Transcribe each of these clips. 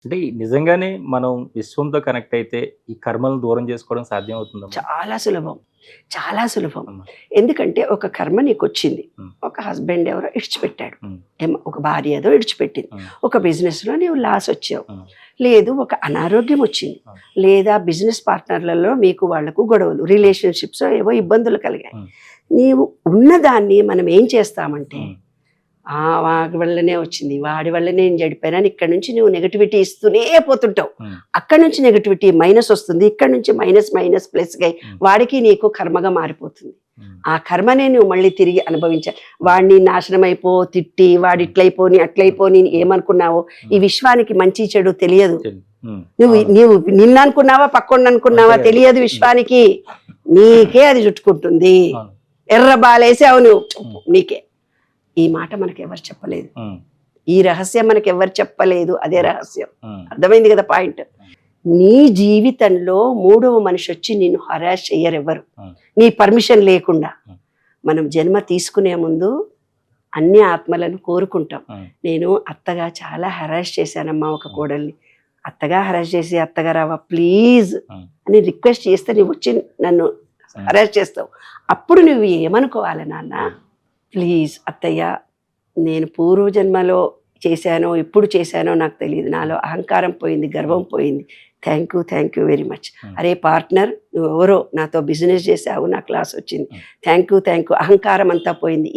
అంటే నిజంగానే మనం విశ్వంతో కనెక్ట్ అయితే ఈ కర్మలను దూరం చేసుకోవడం సాధ్యం అవుతుందా? చాలా సులభం, చాలా సులభం. అమ్మ. ఎందుకంటే ఒక కర్మ నీకు వచ్చింది, ఉమ్. ఒక హస్బెండ్ ఎవరో ఇడిచిపెట్టాడు, ఉమ్. ఒక భార్య ఏదో ఇడిచిపెట్టింది, ఉమ్. ఒక బిజినెస్లో నీవు లాస్ వచ్చావు, ఉమ్. లేదు ఒక అనారోగ్యం వచ్చింది, ఉమ్. లేదా బిజినెస్ పార్ట్నర్లలో మీకు వాళ్లకు గొడవలు, రిలేషన్షిప్స్ ఏవో ఇబ్బందులు కలిగాయి. ఉమ్. నీవు ఉన్నదాన్ని మనం ఏం చేస్తామంటే ఉమ్. వాడి వల్లనే వచ్చింది, వాడి వల్లనే నేను చెడిపోయానని ఇక్కడ నుంచి నువ్వు నెగటివిటీ ఇస్తూనే పోతుంటావు. ఉమ్. అక్కడ నుంచి నెగటివిటీ మైనస్ వస్తుంది, ఇక్కడ నుంచి మైనస్ మైనస్ ప్లస్గా వాడికి నీకు కర్మగా మారిపోతుంది. ఉమ్. ఆ కర్మనే నువ్వు మళ్ళీ తిరిగి అనుభవించాలి. వాడిని నాశనం అయిపో, తిట్టి వాడి ఇట్లయిపోని అట్లయిపోని ఏమనుకున్నావో, ఈ విశ్వానికి మంచి చెడు తెలియదు. ఉమ్. నువ్వు అవును. నీవు నిన్ను అనుకున్నావా పక్కోడిని అనుకున్నావా అంతే. తెలియదు విశ్వానికి, నీకే అది చుట్టుకుంటుంది. అవును. ఎర్ర బాలేసావు నువ్వు, నీకే. ఈ మాట మనకి ఎవరు చెప్పలేదు, ఉమ్. ఈ రహస్యం మనకి ఎవరు చెప్పలేదు, అదే రహస్యం. ఉమ్. అర్థమైంది కదా పాయింట్. నీ జీవితంలో మూడవ మనిషి వచ్చి నిన్ను హరాస్ చెయ్యరు ఎవరు, ఉమ్. నీ పర్మిషన్ లేకుండా. ఉమ్. మనం జన్మ తీసుకునే ముందు అన్ని ఆత్మలను కోరుకుంటాం. ఉమ్. నేను అత్తగా చాలా హరాస్ చేశానమ్మా ఒక కోడల్ని, అత్తగా హరాస్ చేసి అత్తగారావా ప్లీజ్ ఉమ్. అని రిక్వెస్ట్ చేస్తే నువ్వు వచ్చి నన్ను హరాస్ చేస్తావు. అప్పుడు నువ్వు ఏమనుకోవాలి, నాన్న ప్లీజ్ అత్తయ్య, నేను పూర్వజన్మలో చేశానో ఇప్పుడు చేశానో నాకు తెలియదు, నాలో అహంకారం పోయింది, గర్వం పోయింది, థ్యాంక్ యూ వెరీ మచ్. అరే పార్ట్నర్, నువ్వు ఎవరో నాతో బిజినెస్ చేసావు, నా క్లాస్ వచ్చింది, థ్యాంక్ యూ, అహంకారం అంతా పోయింది.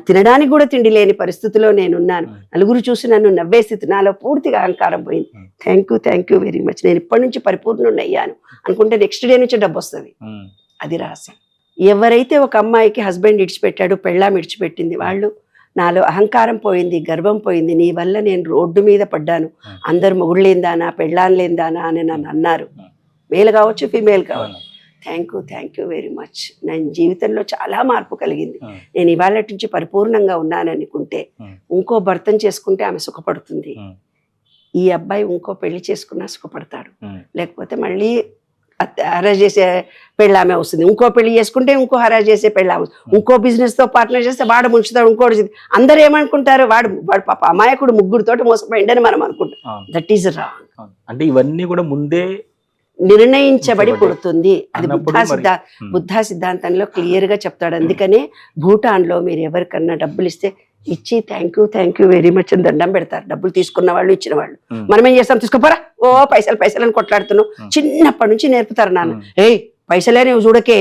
తినడానికి కూడా తిండి లేని పరిస్థితిలో నేనున్నాను, నలుగురు చూసి నన్ను నవ్వే స్థితి, నాలో పూర్తిగా అహంకారం పోయింది, థ్యాంక్ యూ వెరీ మచ్, నేను ఇప్పటి నుంచి పరిపూర్ణుడిని అయ్యాను అనుకుంటే నెక్స్ట్ డే నుంచి డబ్బు వస్తుంది. అది రహస్యం. ఎవరైతే ఒక అమ్మాయికి హస్బెండ్ ఇడిచిపెట్టాడు, పెళ్ళాం ఇడిచిపెట్టింది, వాళ్ళు నాలో అహంకారం పోయింది, గర్వం పోయింది, నీ వల్ల నేను రోడ్డు మీద పడ్డాను, అందరు మొగుడు లేందానా పెళ్ళాన్ లేందానా అని నన్ను అన్నారు, మేల్ కావచ్చు ఫీమేల్ కావచ్చు, థ్యాంక్ యూ వెరీ మచ్. నేను జీవితంలో చాలా మార్పు కలిగింది, నేను ఇవాళ నుంచి పరిపూర్ణంగా ఉన్నాననుకుంటే ఇంకో భర్తను చేసుకుంటే ఆమె సుఖపడుతుంది, ఈ అబ్బాయి ఇంకో పెళ్లి చేసుకున్నా సుఖపడతాడు, లేకపోతే మళ్ళీ హరాజ్ చేసే పెళ్ళామే వస్తుంది, ఇంకో పెళ్లి చేసుకుంటే ఇంకో హరాజ్ చేసే పెళ్ళామే, ఇంకో బిజినెస్ తో పార్ట్నర్ చేస్తే వాడు ముంచుతాడు, ఇంకోటి అందరు ఏమనుకుంటారు, వాడు పాప అమాయకుడు ముగ్గురుతోటి మోసపోయిండని మనం అనుకుంటాం. That is wrong. అంటే ఇవన్నీ కూడా ముందే నిర్ణయించబడి పుడుతుంది. అది బుద్ధా సిద్ధాంతంలో క్లియర్ గా చెప్తాడు. అందుకనే భూటాన్లో మీరు ఎవరికన్నా డబ్బులు ఇస్తే ఇచ్చి థ్యాంక్ యూ వెరీ మచ్ అని దండం పెడతారు, డబ్బులు తీసుకున్న వాళ్ళు ఇచ్చిన వాళ్ళు. మనం ఏం చేస్తాం, తీసుకోపోరా, ఓ పైసలు అని కొట్లాడుతున్నాం. చిన్నప్పటి నుంచి నేర్పుతారు, నాన్న ఏయ్ పైసలే నువ్వు చూడకే,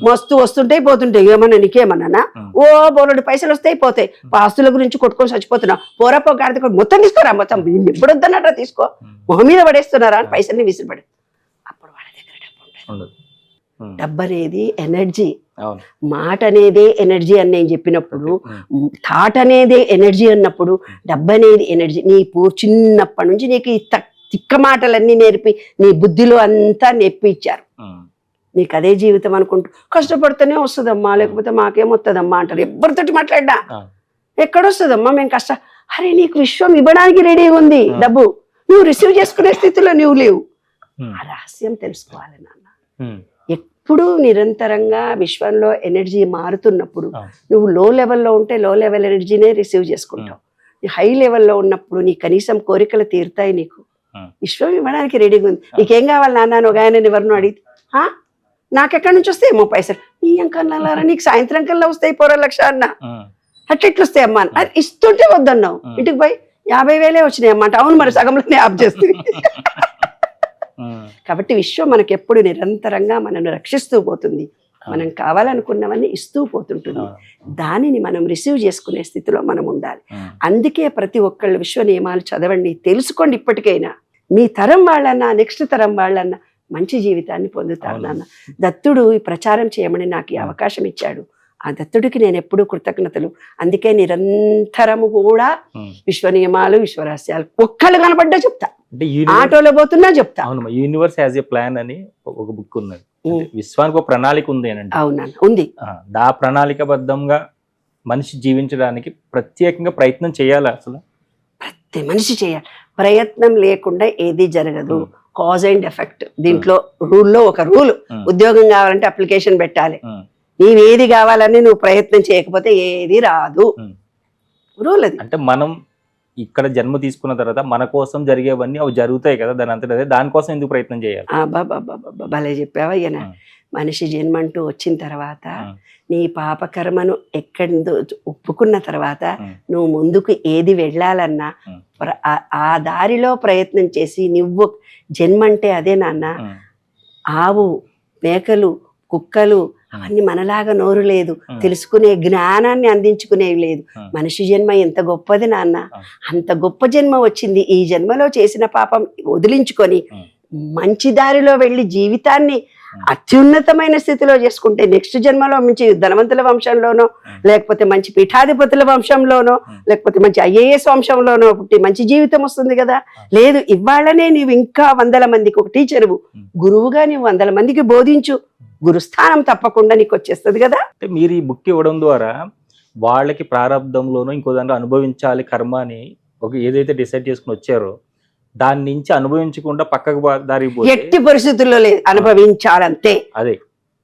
మస్తు వస్తుంటాయి పోతుంటాయి, ఏమన్నా నీకేమన్నా, ఓ బోలెడు పైసలు వస్తాయి పోతాయి, ఆస్తుల గురించి కొట్టుకొని చచ్చిపోతున్నావు, పోరాపో గాడిద మొత్తం తీసుకోరా, మొత్తం ఎప్పుడు వద్దన్నట్రా తీసుకో, మొహం మీద పడేస్తున్నారా అని పైసల్ని విసిరిపడి, అప్పుడు వాళ్ళ దగ్గర డబ్బు ఉండదు. డబ్బు అనేది ఎనర్జీ, మాట అనేదే ఎనర్జీ అని నేను చెప్పినప్పుడు, థాట్ అనేదే ఎనర్జీ అన్నప్పుడు డబ్బు అనేది ఎనర్జీ. నీ చిన్నప్పటి నుంచి నీకు ఈ తిక్క మాటలన్నీ నేర్పి నీ బుద్ధిలో అంతా నెప్పిచ్చారు, నీకు అదే జీవితం అనుకుంటూ కష్టపడితేనే వస్తుందమ్మా, లేకపోతే మాకేమొస్తుందమ్మా అంటారు. ఎవరితోటి మాట్లాడ్డా ఎక్కడొస్తుందమ్మా, మేము అరే నీకు విశ్వం ఇవ్వడానికి రెడీగా ఉంది, డబ్బు నువ్వు రిసీవ్ చేసుకునే స్థితిలో నువ్వు లేవు. ఆ రహస్యం తెలుసుకోవాలి నాన్న. ఎప్పుడు నిరంతరంగా విశ్వంలో ఎనర్జీ మారుతున్నప్పుడు నువ్వు లో లెవెల్లో ఉంటే లో లెవెల్ ఎనర్జీనే రిసీవ్ చేసుకుంటావు, హై లెవెల్లో ఉన్నప్పుడు నీ కనీసం కోరికలు తీరుతాయి, నీకు విశ్వం ఇవ్వడానికి రెడీగా ఉంది. నీకేం కావాలి నాన్న ఒక ఆయన ఎవరినో అడిగితే నాకెక్కడి నుంచి వస్తాయి ఏమో పైసలు, నీ అంకల్లారా నీకు సాయంత్రం కల్లా వస్తాయి 4 లక్షలు అన్న, అట్లెట్లు వస్తాయి అమ్మా అది ఇస్తుంటే వద్దన్నావు, ఇంటికి పోయి 50,000 వచ్చినాయి అమ్మాట, అవును మరి సగంలోనే ఆఫ్ చేస్తుంది. కాబట్టి విశ్వం మనకి ఎప్పుడు నిరంతరంగా మనల్ని రక్షిస్తూ పోతుంది, మనం కావాలనుకున్నవన్నీ ఇస్తూ పోతుంటుంది, దానిని మనం రిసీవ్ చేసుకునే స్థితిలో మనం ఉండాలి. అందుకే ప్రతి ఒక్కళ్ళు విశ్వ నియమాలు చదవండి, తెలుసుకోండి. ఇప్పటికైనా మీ తరం వాళ్ళన్నా నెక్స్ట్ తరం వాళ్ళన్నా మంచి జీవితాన్ని పొందుతారు. నాన్న దత్తుడు ఈ ప్రచారం చేయమని నాకు ఈ అవకాశం ఇచ్చాడు, ఆ దత్తుడికి నేను ఎప్పుడూ కృతజ్ఞతలు. అందుకే నిరంతరము కూడా విశ్వ నియమాలు విశ్వరహస్యాలు ఒక్కళ్ళు కనపడ్డా చెప్తా, ఆటోలో పోతున్నా చెప్తా. యూనివర్స్ యాజ్ ఏ ప్లాన్ అని ఒక బుక్ ఉన్నది, విశ్వానికి ఒక ప్రణాళిక ఉంది అని. అవునా, ఉంది. ఆ ప్రణాళికబద్ధంగా మనిషి జీవించడానికి ప్రత్యేకంగా ప్రయత్నం చేయాలి. అసలు ప్రతి మనిషి చేయాలి, ప్రయత్నం లేకుండా ఏది జరగదు. కాజ్ అండ్ ఎఫెక్ట్ దీంట్లో రూల్లో ఒక రూల్, ఉద్యోగం కావాలంటే అప్లికేషన్ పెట్టాలి, నీవేది కావాలని నువ్వు ప్రయత్నం చేయకపోతే ఏది రాదు, రూల్ అది. అంటే మనం ఇక్కడ జన్మ తీసుకున్న తర్వాత మన కోసం జరిగేవన్నీ అవి జరుగుతాయి కదా, దాని అంతటా అదే, దానికోసం ఎందుకు ప్రయత్నం చేయాలి? బాబా భలే చెప్పావా ఈయన. మనిషి జన్మ అంటూ వచ్చిన తర్వాత నీ పాపకర్మను ఎక్కడి ఒప్పుకున్న తర్వాత నువ్వు ముందుకు ఏది వెళ్ళాలన్నా ఆ దారిలో ప్రయత్నం చేసి నువ్వు జన్మ అంటే అదే నాన్న. ఆవు, మేకలు, కుక్కలు అవన్నీ మనలాగా నోరు లేదు, తెలుసుకునే జ్ఞానాన్ని అందించుకునేవి లేదు. మనిషి జన్మ ఎంత గొప్పది నాన్న. అంత గొప్ప జన్మ వచ్చింది. ఈ జన్మలో చేసిన పాపం వదిలించుకొని మంచి దారిలో వెళ్ళి జీవితాన్ని అత్యున్నతమైన స్థితిలో చేసుకుంటే నెక్స్ట్ జన్మలో మంచి ధనవంతుల వంశంలోనో, లేకపోతే మంచి పీఠాధిపతుల వంశంలోనో, లేకపోతే మంచి IAS వంశంలోనో పుట్టి మంచి జీవితం వస్తుంది కదా. లేదు, ఇవాళనే నీవు ఇంకా 100 మందికి ఒక టీచరువు, గురువుగా నీవు 100 మందికి బోధించు, గురుస్థానం తప్పకుండా నీకు వచ్చేస్తుంది కదా. అంటే మీరు ఈ బుక్ ఇవ్వడం ద్వారా వాళ్ళకి ప్రారంభంలోనో ఇంకో దాంట్లో అనుభవించాలి కర్మ అని ఒక ఏదైతే డిసైడ్ చేసుకుని వచ్చారో దాని నుంచి అనుభవించకుండా పక్కకు దారి ఎట్టి పరిస్థితుల్లో లేదు, అనుభవించాలంతే. అదే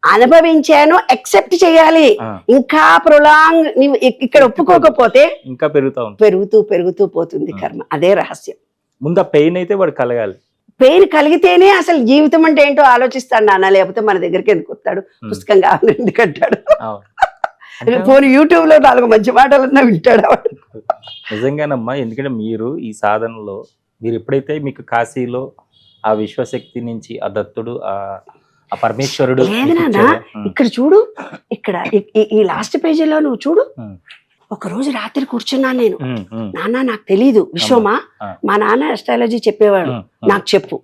అనుభవించాను, యాక్సెప్ట్ చేయాలి. ఇంకా ప్రొలాంగ్ నీవు ఇక్కడ ఒప్పుకోకపోతే ఇంకా పెరుగుతూ పోతుంది కర్మ. అదే రహస్యం. ముందు ఆ పెయిన్ అయితే వాడు కలగాలి. పెయిన్ కలిగితేనే అసలు జీవితం అంటే ఏంటో ఆలోచిస్తాడు నాన్న. లేకపోతే మన దగ్గరికి ఎందుకు వస్తాడు? పుస్తకం కావాలి ఎందుకు అంటాడు? పోనీ యూట్యూబ్ లో 4 మంచి మాటలన్నా వింటాడు. నిజంగానమ్మా, ఎందుకంటే మీరు ఈ సాధనలో మీరు ఎప్పుడైతే మీకు కాశీలో ఆ విశ్వశక్తి నుంచి ఆ దత్తుడు ఆ పరమేశ్వరుడు లేదు నాన్న, ఇక్కడ చూడు, ఇక్కడ ఈ లాస్ట్ పేజీలో నువ్వు చూడు. ఒక రోజు రాత్రి కూర్చున్నా నేను. నాన్న నాకు తెలీదు విశ్వమా, మా నాన్న అస్ట్రాలజీ చెప్పేవాడు, నాకు చెప్పు.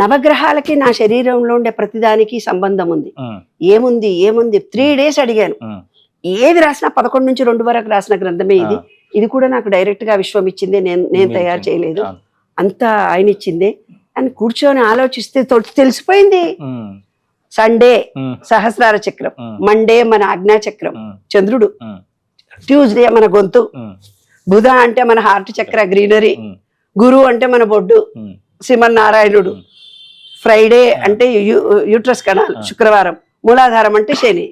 నవగ్రహాలకి నా శరీరంలో ఉండే ప్రతిదానికి సంబంధం ఉంది. ఏముంది 3 days అడిగాను. ఏది రాసినా 11 నుంచి 2 వరకు రాసిన గ్రంథమే ఇది. ఇది కూడా నాకు డైరెక్ట్ గా విశ్వం ఇచ్చిందే, నేను తయారు చేయలేదు, అంతా ఆయన ఇచ్చిందే అని కూర్చొని ఆలోచిస్తే తెలిసిపోయింది. సండే సహస్రార చక్రం, మండే మన ఆజ్ఞా చక్రం చంద్రుడు, ట్యూస్డే మన గొంతు, బుధ అంటే మన హార్ట్ చక్ర గ్రీనరీ, గురు అంటే మన బొడ్డు శ్రీమన్నారాయణుడు, ఫ్రైడే అంటే యూట్రస్ కణాలు, శుక్రవారం మూలాధారం అంటే శని,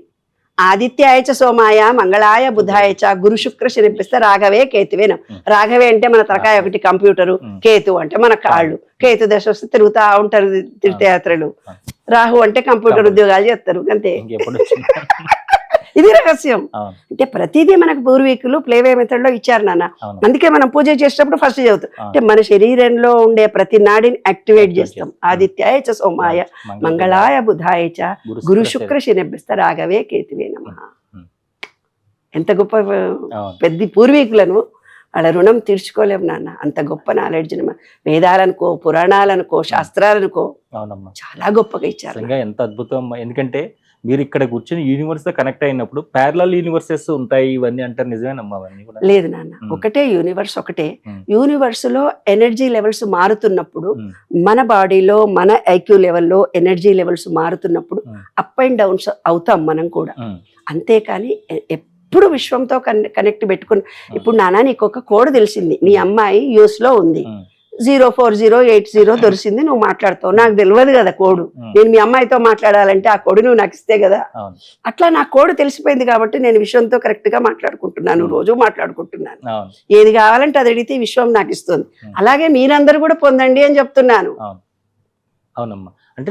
ఆదిత్యాయ చ సోమాయ మంగళాయ బుధాయ చ గురు శుక్ర శనిపిస్తే రాఘవే కేతువేనం. రాఘవే అంటే మన తలకాయ ఒకటి కంప్యూటరు, కేతు అంటే మన కాళ్ళు. కేతు దశ వస్తే తిరుగుతా ఉంటారు తీర్థయాత్రలు. రాహు అంటే కంప్యూటర్ ఉద్యోగాలు చేస్తారు అంతే. ఇది రహస్యం. అంటే ప్రతిదీ మనకు పూర్వీకులు ప్లేవే మెథడ్ లో ఇచ్చారు నాన్న. అందుకే మనం పూజ చేసేటప్పుడు ఫస్ట్ చదువుతాం. అంటే మన శరీరంలో ఉండే ప్రతి నాడిని యాక్టివేట్ చేస్తాం. ఆదిత్యాయ చ సోమాయ మంగళాయ బుధాయ చ గురు శుక్ర శనిభ్యస్త రాఘవే కేతువే నమః. ఎంత గొప్ప పెద్ద పూర్వీకులను వాళ్ళ రుణం తీర్చుకోలేము నాన్న. అంత గొప్ప నాలెడ్జ్ వేదాలనుకో, పురాణాలనుకో, శాస్త్రాలనుకో చాలా గొప్పగా ఇచ్చారు. ఎంత అద్భుతం. ఎందుకంటే మీరు ఇక్కడ కూర్చొని యూనివర్స్ తో కనెక్ట్ అయినప్పుడు ప్యారలల్ యూనివర్సెస్ ఉంటాయి ఇవన్నీ అంటారు, నిజమేనమ్మా? అవన్నీ కూడా లేదు నాన్న, ఒకటే యూనివర్స్. ఒకటే యూనివర్స్ లో ఎనర్జీ లెవెల్స్ మారుతున్నప్పుడు మన బాడీలో మన ఐక్యూ లెవెల్లో ఎనర్జీ లెవెల్స్ మారుతున్నప్పుడు అప్ అండ్ డౌన్స్ అవుతాం మనం కూడా. అంతేకాని ఎప్పుడు విశ్వంతో కనెక్ట్ పెట్టుకుని, ఇప్పుడు నాన్న నీకు ఒక కోడ్ తెలిసింది, మీ అమ్మాయి యూఎస్ లో ఉంది, 04080 దొరికింది, నువ్వు మాట్లాడుతావు, నాకు తెలియదు కదా కోడు. నేను మీ అమ్మాయితో మాట్లాడాలంటే ఆ కోడు నువ్వు నాకు ఇస్తే కదా. అట్లా నా కోడు తెలిసిపోయింది కాబట్టి నేను విశ్వంతో కరెక్ట్ గా మాట్లాడుకుంటున్నాను, రోజు మాట్లాడుకుంటున్నాను. ఏది కావాలంటే అది అడిగితే విశ్వం నాకు ఇస్తుంది. అలాగే మీరందరూ కూడా పొందండి అని చెప్తున్నాను.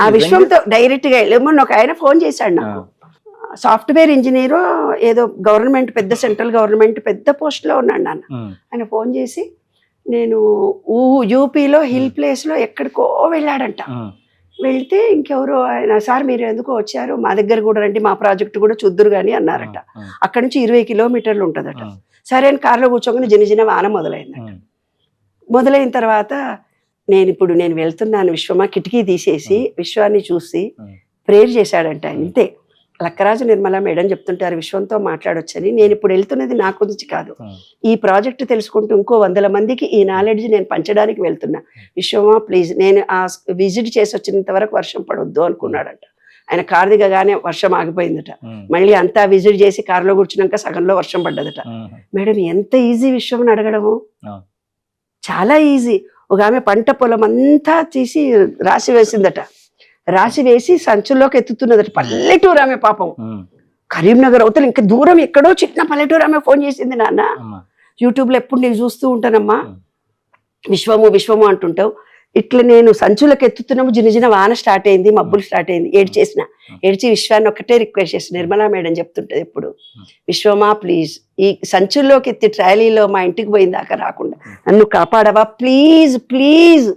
ఆ విశ్వంతో డైరెక్ట్ గా ఏమన్నా ఒక ఆయన ఫోన్ చేశాడు నాకు, సాఫ్ట్వేర్ ఇంజనీరు, ఏదో గవర్నమెంట్ పెద్ద సెంట్రల్ గవర్నమెంట్ పెద్ద పోస్ట్ లో ఉన్నాడు నాన్న. ఆయన ఫోన్ చేసి, నేను యూపీలో హిల్ ప్లేస్ లో ఎక్కడికో వెళ్ళాడంట. వెళ్తే ఇంకెవరో ఆయన, సార్ మీరు ఎందుకో వచ్చారు, మా దగ్గర కూడా రండి, మా ప్రాజెక్ట్ కూడా చూద్దురు గాని అన్నారట. అక్కడ నుంచి 20 కిలోమీటర్లు ఉంటుందట. సరే అని కార్లో కూర్చోగానే జనజన వాన మొదలైందట. మొదలైన తర్వాత నేను వెళ్తున్నాను విశ్వమా, కిటికీ తీసేసి విశ్వాన్ని చూసి ప్రేయర్ చేశాడంట. ఇంతే. లక్కరాజు నిర్మల మేడం చెప్తుంటారు విశ్వంతో మాట్లాడొచ్చని. నేను ఇప్పుడు వెళ్తున్నది నా గురించి కాదు, ఈ ప్రాజెక్ట్ తెలుసుకుంటూ ఇంకో 100 మందికి ఈ నాలెడ్జ్ నేను పంచడానికి వెళ్తున్నా. విశ్వమా ప్లీజ్, నేను ఆ విజిట్ చేసి వచ్చినంత వరకు వర్షం పడొద్దు అనుకున్నాడంట. ఆయన కారు దిగగానే వర్షం ఆగిపోయిందట. మళ్ళీ అంతా విజిట్ చేసి కారులో కూర్చున్నాక సగంలో వర్షం పడ్డదట. మేడం ఎంత ఈజీ విశ్వం అడగడము, చాలా ఈజీ. ఒక ఆమె పంట పొలం అంతా తీసి రాసి వేసిందట. రాసి వేసి సంచుల్లోకి ఎత్తుతున్నదట. పల్లెటూరు ఆమె పాపం, కరీంనగర్ అవతల ఇంకా దూరం ఎక్కడో చిన్న పల్లెటూరు ఆమె ఫోన్ చేసింది, నాన్న యూట్యూబ్ లో ఎప్పుడు నేను చూస్తూ ఉంటానమ్మా, విశ్వము విశ్వము అంటుంటావు. ఇట్లా నేను సంచులకు ఎత్తుతున్నాము, జినజిన వాన స్టార్ట్ అయింది, మబ్బులు స్టార్ట్ అయింది. ఏడ్చి విశ్వాన్ని ఒక్కటే రిక్వెస్ట్ చేసి నిర్మలా మేడం చెప్తుంటది ఎప్పుడు, విశ్వమా ప్లీజ్ ఈ సంచుల్లోకి ఎత్తి ట్రాలీలో మా ఇంటికి పోయిందాకా రాకుండా నన్ను కాపాడవా ప్లీజ్ ప్లీజ్.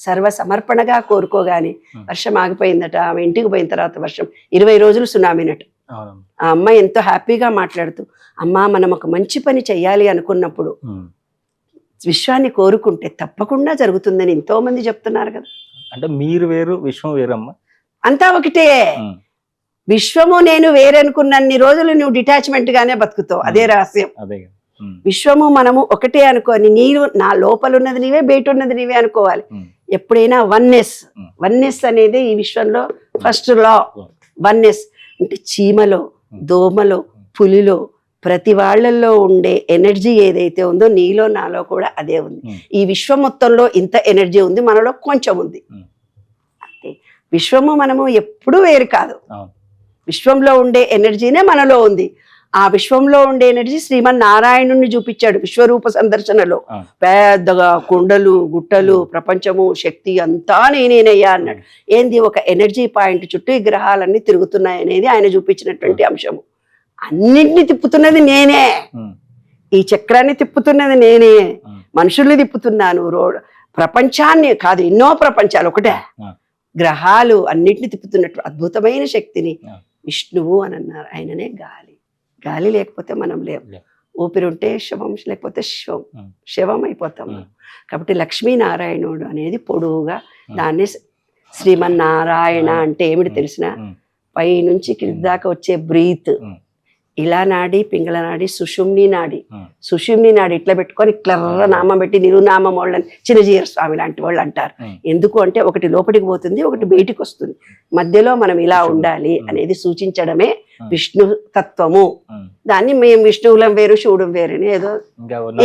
సర్వ సమర్పణగా కోరుకోగానే వర్షం ఆగిపోయిందట. ఆమె ఇంటికి పోయిన తర్వాత వర్షం 20 రోజులు సునామీనట. ఆ అమ్మాయి ఎంతో హ్యాపీగా మాట్లాడుతూ, అమ్మా మనం ఒక మంచి పని చెయ్యాలి అనుకున్నప్పుడు విశ్వాన్ని కోరుకుంటే తప్పకుండా జరుగుతుందని ఎంతో మంది చెప్తున్నారు కదా. అంటే మీరు వేరు విశ్వం వేరమ్మా, అంతా ఒకటే. విశ్వము నేను వేరనుకున్నన్ని రోజులు నువ్వు డిటాచ్మెంట్ గానే బతుకుతావు. అదే రహస్యం. విశ్వము మనము ఒకటే అనుకోని, నీవు నా లోపల ఉన్నది నీవే, బయట ఉన్నది నీవే అనుకోవాలి. ఎప్పుడైనా వన్నెస్ అనేది ఈ విశ్వంలో ఫస్ట్ లా. వన్నెస్ అంటే చీమలో, దోమలో, పులిలో, ప్రతి వాళ్ళల్లో ఉండే ఎనర్జీ ఏదైతే ఉందో నీలో నాలో కూడా అదే ఉంది. ఈ విశ్వం మొత్తంలో ఇంత ఎనర్జీ ఉంది, మనలో కొంచెం ఉంది అంతే. విశ్వము మనము ఎప్పుడూ వేరు కాదు. విశ్వంలో ఉండే ఎనర్జీనే మనలో ఉంది. ఆ విశ్వంలో ఉండే ఎనర్జీ శ్రీమన్ నారాయణుని చూపించాడు విశ్వరూప సందర్శనలో. పెద్దగా కొండలు, గుట్టలు, ప్రపంచము, శక్తి అంతా నేనేనయ్యా అన్నాడు. ఏంది, ఒక ఎనర్జీ పాయింట్ చుట్టూ ఈ గ్రహాలన్నీ తిరుగుతున్నాయి అనేది ఆయన చూపించినటువంటి అంశము. అన్నింటినీ తిప్పుతున్నది నేనే, ఈ చక్రాన్ని తిప్పుతున్నది నేనే, మనుషుల్ని తిప్పుతున్నాను, ప్రపంచాన్ని కాదు ఎన్నో ప్రపంచాలు, ఒకటే గ్రహాలు అన్నిటిని తిప్పుతున్నట్టు అద్భుతమైన శక్తిని విష్ణువు అని అన్నారు. ఆయననే గాలి. గాలి లేకపోతే మనం లేవు. ఊపిరి ఉంటే శవం, లేకపోతే శవం అయిపోతాం. కాబట్టి లక్ష్మీనారాయణుడు అనేది పొడువుగా, దాన్ని శ్రీమన్నారాయణ అంటే ఏమిటి తెలిసిన, పై నుంచి కింద దాకా వచ్చే బ్రీత్, ఇలా నాడి, పింగళ నాడి, సుషుమ్ని నాడి. సుషుమ్ని నాడి ఇట్లా పెట్టుకొని ఇట్లా నామం పెట్టి నిరునామం వాళ్ళని చిన్నజీర స్వామి లాంటి వాళ్ళు అంటారు. ఎందుకు అంటే ఒకటి లోపలికి పోతుంది, ఒకటి బయటికి వస్తుంది, మధ్యలో మనం ఇలా ఉండాలి అనేది సూచించడమే విష్ణు తత్వము. దాన్ని మేము విష్ణువులం వేరు, శివుడు వేరు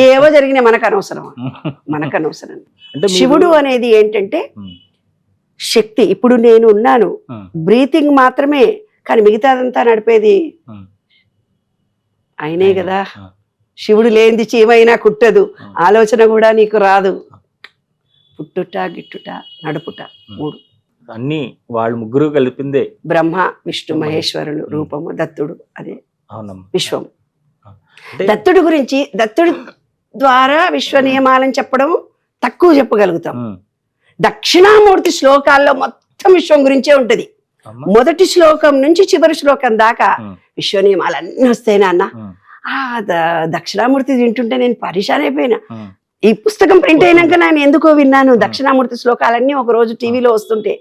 ఏవో జరిగినాయి, మనకు అనవసరం. శివుడు అనేది ఏంటంటే శక్తి. ఇప్పుడు నేను ఉన్నాను, బ్రీతింగ్ మాత్రమే, కానీ మిగతాదంతా నడిపేది ఆయనే కదా. శివుడు లేనిది చీమైనా కుట్టదు, ఆలోచన కూడా నీకు రాదు. పుట్టుట, గిట్టుట, నడుపుట, 3 అన్ని వాళ్ళు ముగ్గురు కలిపిందే బ్రహ్మ, విష్ణు, మహేశ్వరులు రూపము. దత్తుడు అదే విశ్వం. దత్తుడు గురించి, దత్తుడి ద్వారా విశ్వ నియమాలను చెప్పడం తక్కువ చెప్పగలుగుతాం. దక్షిణామూర్తి శ్లోకాల్లో మొత్తం విశ్వం గురించే ఉంటది. మొదటి శ్లోకం నుంచి చివరి శ్లోకం దాకా విశ్వ నియమాలు అన్నీ వస్తాయి నాన్న. దక్షిణామూర్తి వింటుంటే నేను పరిశాన్ అయిపోయినా. ఈ పుస్తకం ప్రింట్ అయినాక నేను ఎందుకో విన్నాను దక్షిణామూర్తి శ్లోకాలన్నీ ఒక రోజు టీవీలో వస్తుంటే,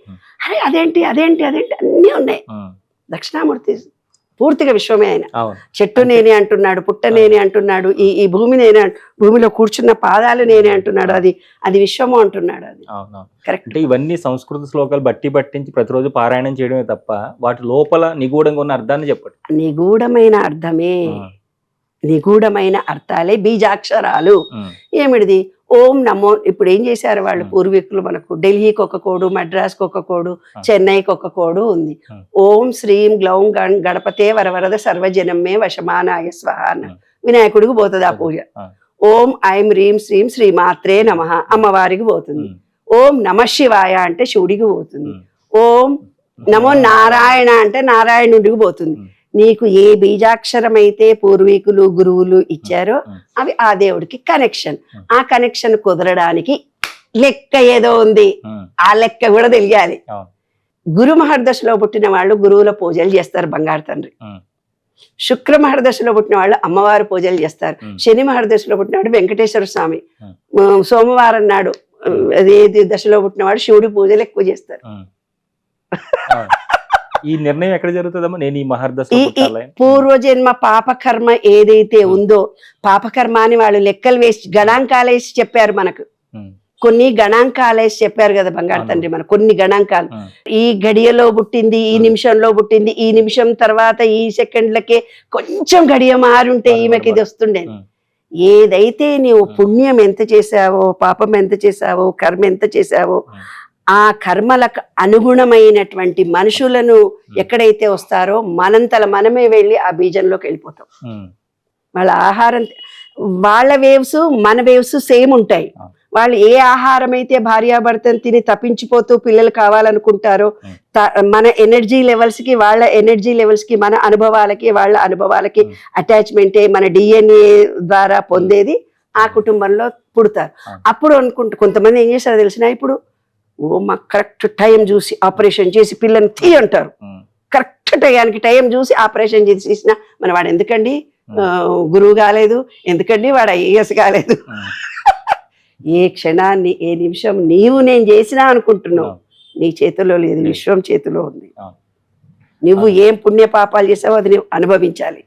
అరే అదేంటి అన్నీ ఉన్నాయి. దక్షిణామూర్తి పూర్తిగా విశ్వమే. ఆయన చెట్టు నేనే అంటున్నాడు, పుట్ట నేనే అంటున్నాడు, ఈ భూమి నేనే, భూమిలో కూర్చున్న పాదాలు నేనే అంటున్నాడు, అది విశ్వము అంటున్నాడు. అది కరెక్ట్. అంటే ఇవన్నీ సంస్కృత శ్లోకాలు పట్టించి ప్రతిరోజు పారాయణం చేయడమే తప్ప వాటి లోపల నిగూఢంగా ఉన్న అర్థాన్ని చెప్పండి. నిగూఢమైన అర్థాలే బీజాక్షరాలు. ఏమిటిది? ఓం నమో. ఇప్పుడు ఏం చేశారు వాళ్ళు పూర్వీకులు, మనకు ఢిల్లీకి ఒక కోడు, మద్రాస్కి ఒక కోడు, చెన్నైకి ఒక కోడు ఉంది. ఓం శ్రీం గ్లౌం గణపతే వరవరద సర్వజనమే వశమానాయ స్వహ అన్న వినాయకుడికి పోతుంది ఆ పూజ. ఓం ఐం హ్రీం శ్రీం శ్రీమాత్రే నమః అమ్మవారికి పోతుంది. ఓం నమ శివాయ అంటే శివుడికి పోతుంది. ఓం నమో నారాయణ అంటే నారాయణుడికి పోతుంది. నీకు ఏ బీజాక్షరం అయితే పూర్వీకులు గురువులు ఇచ్చారో అవి ఆ దేవుడికి కనెక్షన్. ఆ కనెక్షన్ కుదరడానికి లెక్క ఏదో ఉంది, ఆ లెక్క కూడా తెలియాలి. గురు మహర్దశలో పుట్టిన వాళ్ళు గురువుల పూజలు చేస్తారు, బంగారు తండ్రి. శుక్ర మహర్దశలో పుట్టిన వాళ్ళు అమ్మవారి పూజలు చేస్తారు. శని మహర్దశలో పుట్టినవాడు వెంకటేశ్వర స్వామి. సోమవారం నాడు దశలో పుట్టిన వాడు శివుడి పూజలు ఎక్కువ చేస్తారు. ఈ నిర్ణయం ఎక్కడ జరుగుతుందమ్మా? నేను ఈ మహర్దశ పూర్వజన్మ పాపకర్మ ఏదైతే ఉందో, పాపకర్మ అని వాళ్ళు లెక్కలు వేసి గణాంకాలు వేసి చెప్పారు మనకు. కొన్ని గణాంకాలు వేసి చెప్పారు కదా బంగారు తండ్రి, మనకు కొన్ని గణాంకాలు. ఈ గడియలో పుట్టింది, ఈ నిమిషంలో పుట్టింది, ఈ నిమిషం తర్వాత ఈ సెకండ్లకే కొంచెం గడియ మారుంటే ఈమెకి ఇది వస్తుండే. ఏదైతే నీవు పుణ్యం ఎంత చేసావో, పాపం ఎంత చేసావో, కర్మ ఎంత చేసావో, ఆ కర్మలకు అనుగుణమైనటువంటి మనుషులను ఎక్కడైతే వస్తారో మనంతల మనమే వెళ్ళి ఆ బీజంలోకి వెళ్ళిపోతాం. వాళ్ళ ఆహారం, వాళ్ళ వేవ్స్ మన వేవ్స్ సేమ్ ఉంటాయి. వాళ్ళు ఏ ఆహారం అయితే భార్యాభర్తను తిని తప్పించిపోతూ పిల్లలు కావాలనుకుంటారో మన ఎనర్జీ లెవెల్స్ కి వాళ్ళ ఎనర్జీ లెవెల్స్ కి మన అనుభవాలకి వాళ్ళ అనుభవాలకి అటాచ్మెంటే మన డిఎన్ఏ ద్వారా పొందేది ఆ కుటుంబంలో పుడతారు. అప్పుడు అనుకుంటూ కొంతమంది ఏం చేస్తారో తెలిసిన, ఇప్పుడు మాకు కరెక్ట్ టైం చూసి ఆపరేషన్ చేసి పిల్లని తీ అంటారు. కరెక్ట్ టైంకి టైం చూసి ఆపరేషన్ చేసిన మన వాడు ఎందుకండి గురువు కాలేదు, ఎందుకండి వాడు ఐఏఎస్ కాలేదు. ఏ క్షణాన్ని ఏ నిమిషం నీవు నేను చేసినా అనుకుంటున్నావు, నీ చేతిలో లేదు, విశ్వం చేతిలో ఉంది. నువ్వు ఏం పుణ్య పాపాలు చేసావో అది నువ్వు అనుభవించాలి.